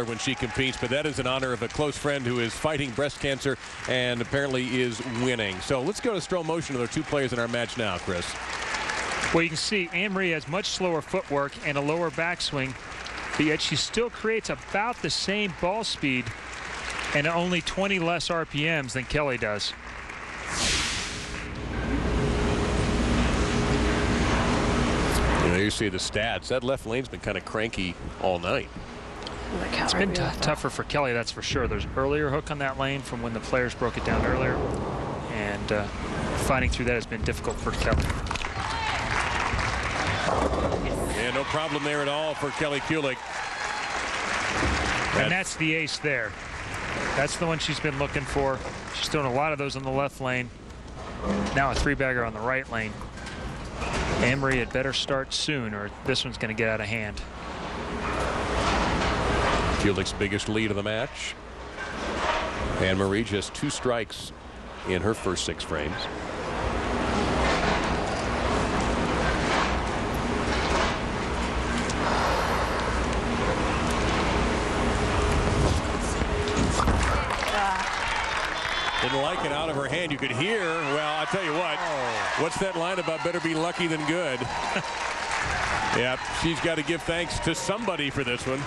when she competes, but that is in honor of a close friend who is fighting breast cancer and apparently is winning. So let's go to slow motion of the two players in our match now, Chris. Well, you can see Anne Marie has much slower footwork and a lower backswing, but yet she still creates about the same ball speed and only 20 less RPMs than Kelly does. You see the stats. That left lane's been kind of cranky all night. It's been tougher for Kelly, that's for sure. There's earlier hook on that lane from when the players broke it down earlier, and fighting through that has been difficult for Kelly. Yeah, no problem there at all for Kelly Kulick. And that's the ace there. That's the one she's been looking for. She's doing a lot of those on the left lane. Now a three-bagger on the right lane. Anne Marie had better start soon, or this one's going to get out of hand. Kulick's biggest lead of the match. Anne Marie just 2 strikes in her first 6 frames. Didn't like it out of her hand. You could hear, well, I'll tell you what, what's that line about better be lucky than good? Yeah, she's got to give thanks to somebody for this one.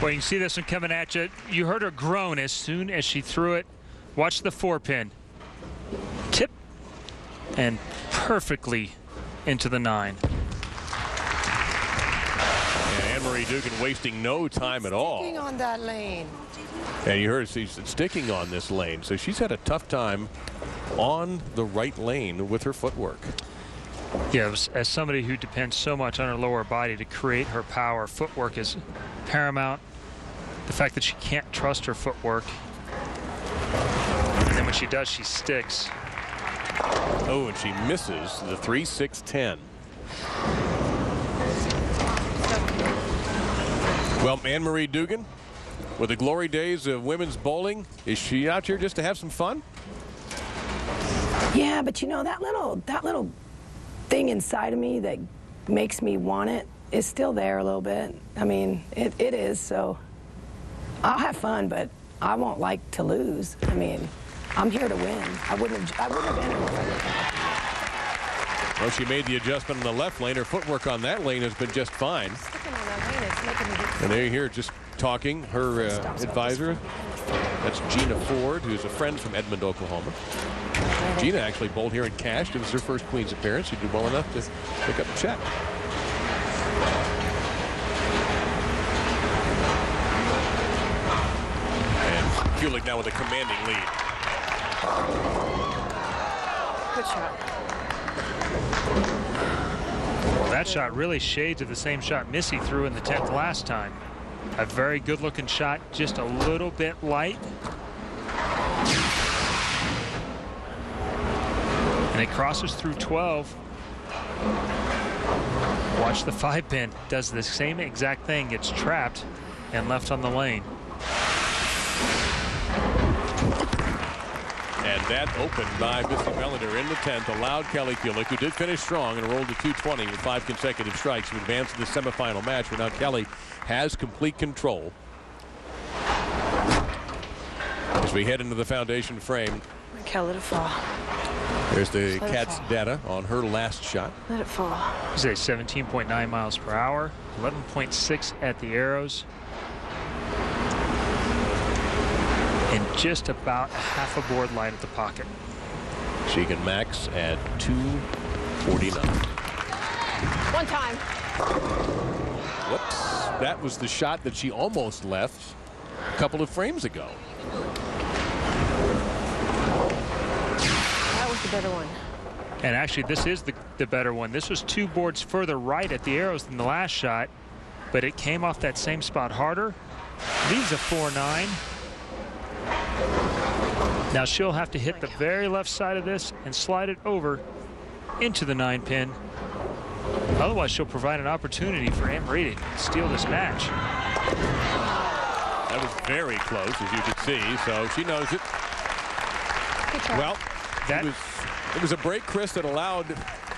Well, you can see this one coming at you. You heard her groan as soon as she threw it. Watch the 4-pin. Tip and perfectly into the 9. And Anne Marie Duggan wasting no time at all. Sticking on that lane. And you heard she's sticking on this lane. So she's had a tough time on the right lane with her footwork. Yeah, as somebody who depends so much on her lower body to create her power, footwork is paramount. The fact that she can't trust her footwork. And then when she does, she sticks. Oh, and she misses the 3-6-10. Well, Anne Marie Duggan, with the glory days of women's bowling, is she out here just to have some fun? Yeah, but you know, that little thing inside of me that makes me want it is still there a little bit. I mean, it is, so I'll have fun, but I won't like to lose. I mean, I'm here to win. I wouldn't have entered if I didn't. Well, she made the adjustment on the left lane. Her footwork on that lane has been just fine. And there you hear just talking, her advisor. That's Gina Ford, who's a friend from Edmond, Oklahoma. Gina actually bowled here and cashed. It was her first Queens appearance. She did well enough to pick up the check. And Kulick now with a commanding lead. Good shot. Well, that shot really shades of the same shot Missy threw in the 10th last time. A very good-looking shot, just a little bit light. And it crosses through 12. Watch the 5-pin. Does the same exact thing. Gets trapped and left on the lane. And that opened by Missy Bellender in the 10th, allowed Kelly Kulick, who did finish strong and rolled to 220 with 5 consecutive strikes, to advance to the semifinal match, where now Kelly has complete control. As we head into the foundation frame. Kelly to fall. There's the Cat's data on her last shot. Let it fall. It's a 17.9 miles per hour, 11.6 at the arrows. And just about half a board light at the pocket. She can max at 249. One time. Whoops. That was the shot that she almost left a couple of frames ago. That was the better one. And actually, this is the better one. This was 2 boards further right at the arrows than the last shot, but it came off that same spot harder. Leaves a 4-9. Now she'll have to hit the very left side of this and slide it over into the 9-pin. Otherwise, she'll provide an opportunity for Anne Marie to steal this match. That was very close, as you can see, so she knows it. Well, it was a break, Chris, that allowed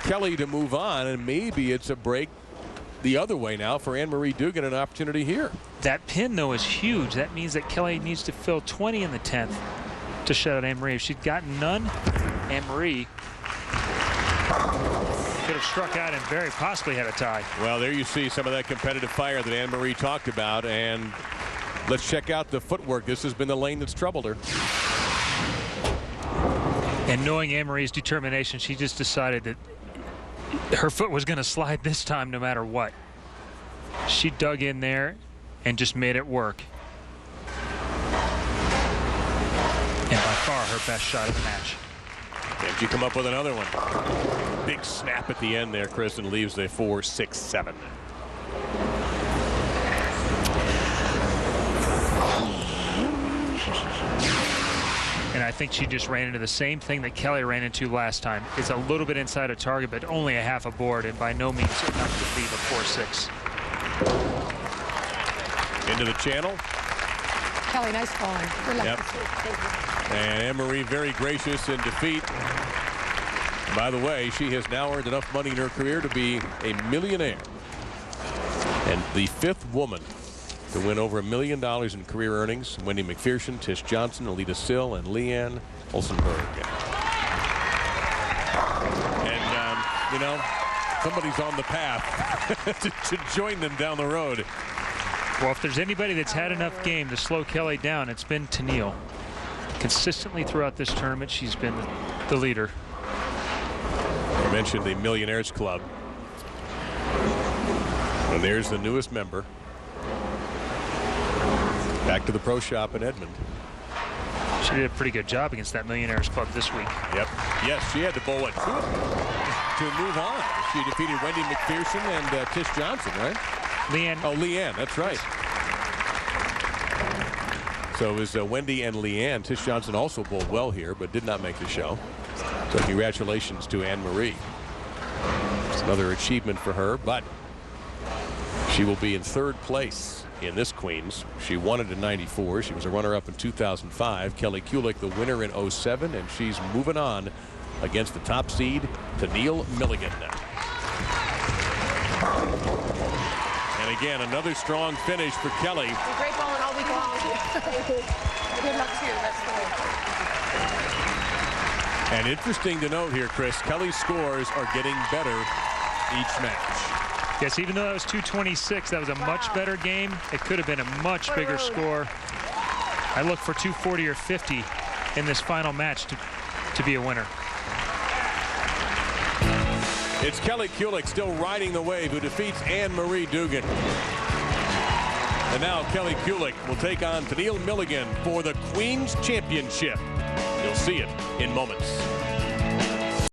Kelly to move on, and maybe it's a break the other way now for Anne Marie Duggan, an opportunity here. That pin, though, is huge. That means that Kelly needs to fill 20 in the 10th to shut out Anne Marie. If she'd gotten none, Anne Marie could have struck out and very possibly had a tie. Well, there you see some of that competitive fire that Anne Marie talked about. And let's check out the footwork. This has been the lane that's troubled her. And knowing Anne Marie's determination, she just decided that her foot was going to slide this time no matter what. She dug in there and just made it work. And by far her best shot of the match. Can she come up with another one? Big snap at the end there, Chris, and leaves the 4-6-7. And I think she just ran into the same thing that Kelly ran into last time. It's a little bit inside a target, but only a half a board, and by no means enough to leave a 4-6. Into the channel. Kelly, nice falling. Good luck. Yep. And Anne Marie very gracious in defeat. By the way, she has now earned enough money in her career to be a millionaire. And the 5th woman to win over $1 million in career earnings. Wendy McPherson, Tish Johnson, Alita Sill, and Leanne Olsenberg. And, you know, somebody's on the path to join them down the road. Well, if there's anybody that's had enough game to slow Kelly down, it's been Tennille. Consistently throughout this tournament, she's been the leader. I mentioned the Millionaires Club. And there's the newest member. Back to the pro shop in Edmond. She did a pretty good job against that Millionaires Club this week. Yep. Yes, she had to bowl at 2 to move on. She defeated Wendy McPherson and Tish Johnson, right? Leanne. Oh, Leanne, that's right. So it was Wendy and Leanne. Tish Johnson also bowled well here, but did not make the show. So congratulations to Anne Marie. It's another achievement for her, but she will be in 3rd place in this Queens. She won it in '94. She was a runner-up in 2005. Kelly Kulick, the winner in '07, and she's moving on against the top seed, Tennille Milligan. And again, another strong finish for Kelly. Great bowling all week long with you. Good luck too. That's cool. And interesting to note here, Chris, Kelly's scores are getting better each match. Yes, even though that was 226, that was a much better game. It could have been a much bigger score. I look for 240 or 50 in this final match to be a winner. It's Kelly Kulick still riding the wave, who defeats Anne Marie Duggan. And now Kelly Kulick will take on Tennille Milligan for the Queens Championship. You'll see it in moments.